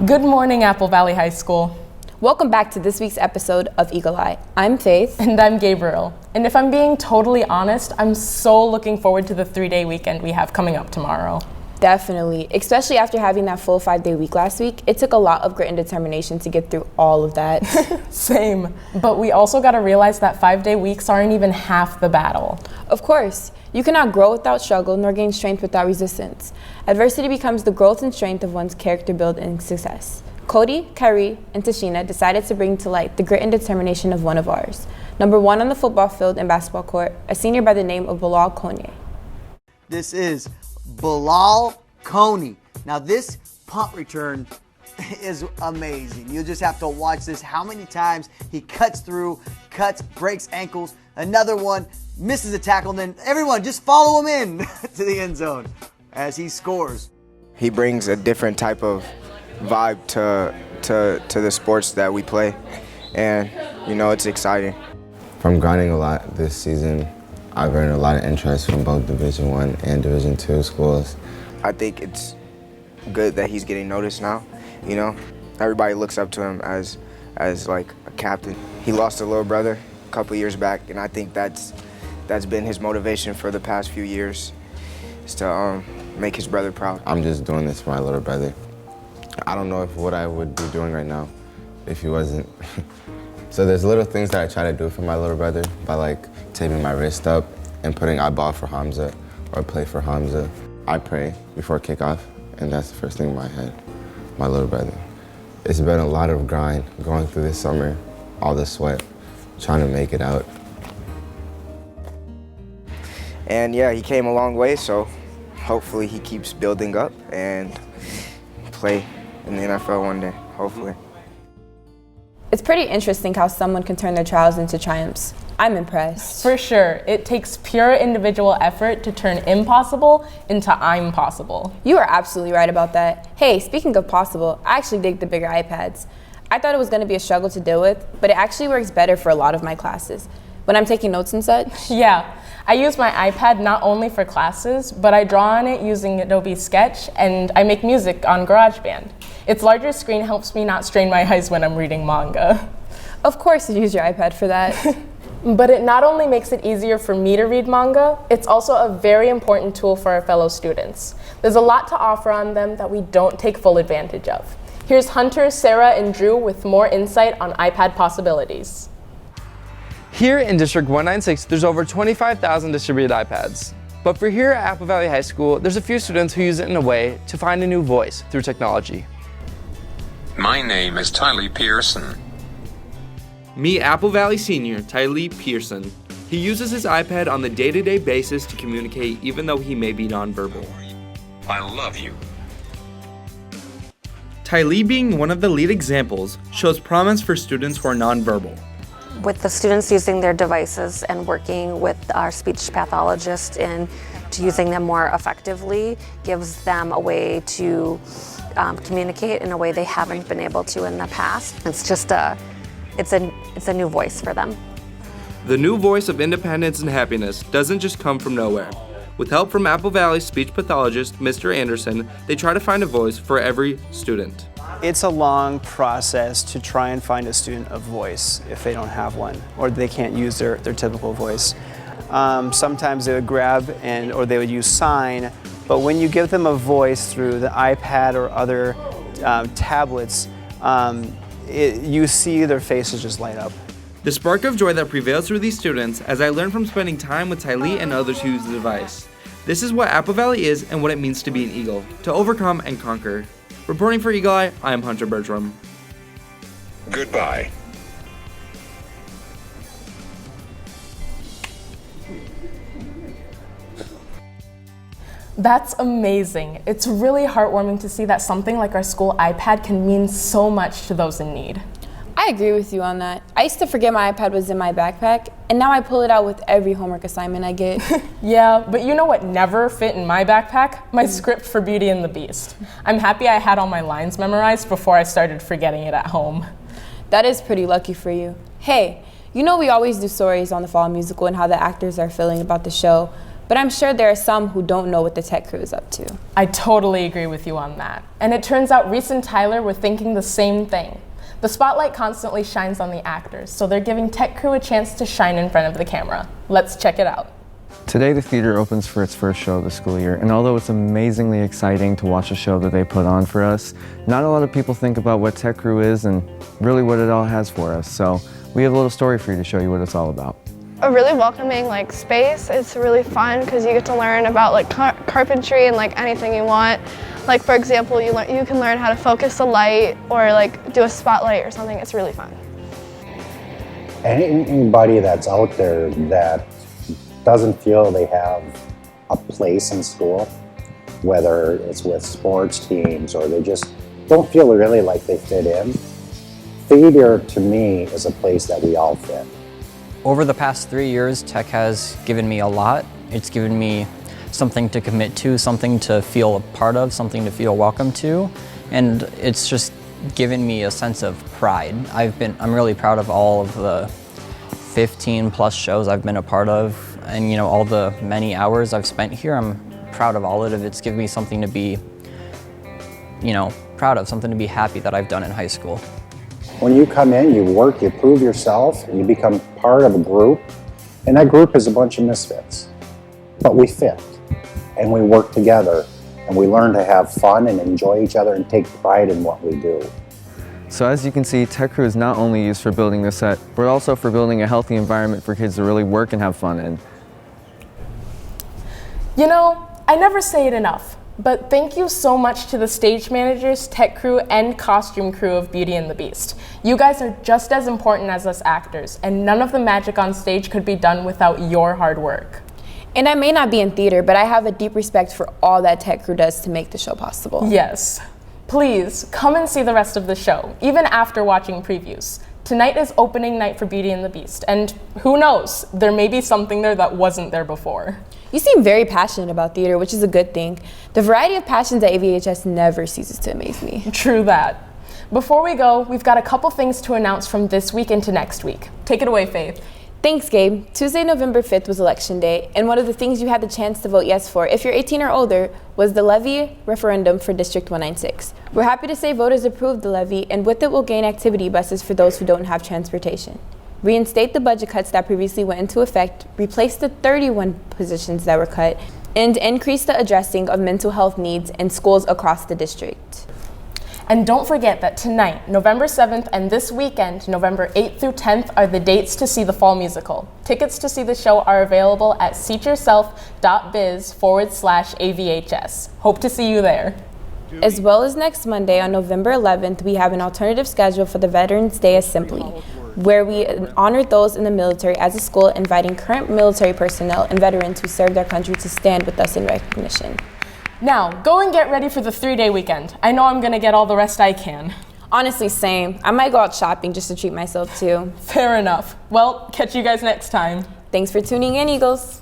Good morning, Apple Valley High School. Welcome back to this week's episode of EaglEye. I'm Faith. And I'm Gabriel. And if I'm being totally honest, I'm so looking forward to the 3-day weekend we have coming up tomorrow. Definitely, especially after having that full 5-day week last week. It took a lot of grit and determination to get through all of that. Same. But we also got to realize that 5-day weeks aren't even half the battle. Of course, you cannot grow without struggle nor gain strength without resistance. Adversity becomes the growth and strength of one's character build and success. Cody, Kyrie, and Tashina decided to bring to light the grit and determination of one of ours. Number 1 on the football field and basketball court, a senior by the name of Bilhal Kone. This is Bilhal Kone. Now this punt return is amazing. You'll just have to watch this. How many times he cuts through, breaks ankles, another one, misses a tackle, and then everyone just follow him in to the end zone as he scores. He brings a different type of vibe to the sports that we play, and it's exciting. From grinding a lot this season, I've earned a lot of interest from both Division I and Division II schools. I think it's good that he's getting noticed now. Everybody looks up to him as like a captain. He lost a little brother a couple years back, and I think that's been his motivation for the past few years, is to make his brother proud. I'm just doing this for my little brother. I don't know what I would be doing right now if he wasn't. So there's little things that I try to do for my little brother by like taping my wrist up and putting I ball for Hamza or play for Hamza. I pray before kickoff, and that's the first thing in my head, my little brother. It's been a lot of grind going through this summer, all the sweat, trying to make it out. And yeah, he came a long way, so hopefully he keeps building up and play in the NFL one day, hopefully. It's pretty interesting how someone can turn their trials into triumphs. I'm impressed. For sure. It takes pure individual effort to turn impossible into I'm possible. You are absolutely right about that. Hey, speaking of possible, I actually dig the bigger iPads. I thought it was going to be a struggle to deal with, but it actually works better for a lot of my classes. When I'm taking notes and such. Yeah. I use my iPad not only for classes, but I draw on it using Adobe Sketch, and I make music on GarageBand. Its larger screen helps me not strain my eyes when I'm reading manga. Of course you use your iPad for that. But it not only makes it easier for me to read manga, it's also a very important tool for our fellow students. There's a lot to offer on them that we don't take full advantage of. Here's Hunter, Sarah, and Drew with more insight on iPad possibilities. Here in District 196, there's over 25,000 distributed iPads. But for here at Apple Valley High School, there's a few students who use it in a way to find a new voice through technology. My name is Tylee Pearson. Meet Apple Valley senior Tylee Pearson. He uses his iPad on the day-to-day basis to communicate even though he may be nonverbal. I love you. Tylee, being one of the lead examples, shows promise for students who are nonverbal. With the students using their devices and working with our speech pathologist and to using them more effectively gives them a way to communicate in a way they haven't been able to in the past. It's just it's a new voice for them. The new voice of independence and happiness doesn't just come from nowhere. With help from Apple Valley speech pathologist Mr. Anderson, they try to find a voice for every student. It's a long process to try and find a student a voice if they don't have one or they can't use their typical voice. Sometimes they would grab or they would use sign, but when you give them a voice through the iPad or other tablets, you see their faces just light up. The spark of joy that prevails through these students, as I learned from spending time with Tylee and others who use the device. This is what Apple Valley is and what it means to be an Eagle, to overcome and conquer. Reporting for EaglEye, I am Hunter Bertram. Goodbye. That's amazing. It's really heartwarming to see that something like our school iPad can mean so much to those in need. I agree with you on that. I used to forget my iPad was in my backpack, and now I pull it out with every homework assignment I get. Yeah, but you know what never fit in my backpack? My script for Beauty and the Beast. I'm happy I had all my lines memorized before I started forgetting it at home. That is pretty lucky for you. Hey, you know we always do stories on the fall musical and how the actors are feeling about the show, but but I'm sure there are some who don't know what the tech crew is up to. I totally agree with you on that. And it turns out Reese and Tyler were thinking the same thing. The spotlight constantly shines on the actors, so they're giving tech crew a chance to shine in front of the camera. Let's check it out. Today the theater opens for its first show of the school year, and although it's amazingly exciting to watch a show that they put on for us, not a lot of people think about what tech crew is and really what it all has for us. So we have a little story for you to show you what it's all about. A really welcoming space. It's really fun because you get to learn about carpentry and anything you want. For example, you can learn how to focus a light or do a spotlight or something. It's really fun. Anybody that's out there that doesn't feel they have a place in school, whether it's with sports teams or they just don't feel really like they fit in, theater to me is a place that we all fit. Over the past 3 years, tech has given me a lot. It's given me something to commit to, something to feel a part of, something to feel welcome to, and it's just given me a sense of pride. I'm really proud of all of the 15 plus shows I've been a part of, and all the many hours I've spent here. I'm proud of all of it. It's given me something to be, proud of, something to be happy that I've done in high school. When you come in, you work, you prove yourself, and you become part of a group, and that group is a bunch of misfits. But we fit, and we work together, and we learn to have fun and enjoy each other and take pride in what we do. So as you can see, tech crew is not only used for building the set, but also for building a healthy environment for kids to really work and have fun in. I never say it enough, but thank you so much to the stage managers, tech crew, and costume crew of Beauty and the Beast. You guys are just as important as us actors, and none of the magic on stage could be done without your hard work. And I may not be in theater, but I have a deep respect for all that tech crew does to make the show possible. Yes. Please, come and see the rest of the show, even after watching previews. Tonight is opening night for Beauty and the Beast, and who knows, there may be something there that wasn't there before. You seem very passionate about theater, which is a good thing. The variety of passions at AVHS never ceases to amaze me. True that. Before we go, we've got a couple things to announce from this week into next week. Take it away, Faith. Thanks, Gabe. Tuesday, November 5th was Election Day, and one of the things you had the chance to vote yes for, if you're 18 or older, was the levy referendum for District 196. We're happy to say voters approved the levy, and with it we'll gain activity buses for those who don't have transportation. Reinstate the budget cuts that previously went into effect, replace the 31 positions that were cut, and increase the addressing of mental health needs in schools across the district. And don't forget that tonight, November 7th, and this weekend, November 8th through 10th, are the dates to see the fall musical. Tickets to see the show are available at seatyourself.biz/AVHS. Hope to see you there. As well as next Monday on November 11th, we have an alternative schedule for the Veterans Day Assembly, where we honor those in the military as a school, inviting current military personnel and veterans who served their country to stand with us in recognition. Now, go and get ready for the 3-day weekend. I know I'm gonna get all the rest I can. Honestly, same. I might go out shopping just to treat myself too. Fair enough. Well, catch you guys next time. Thanks for tuning in, Eagles.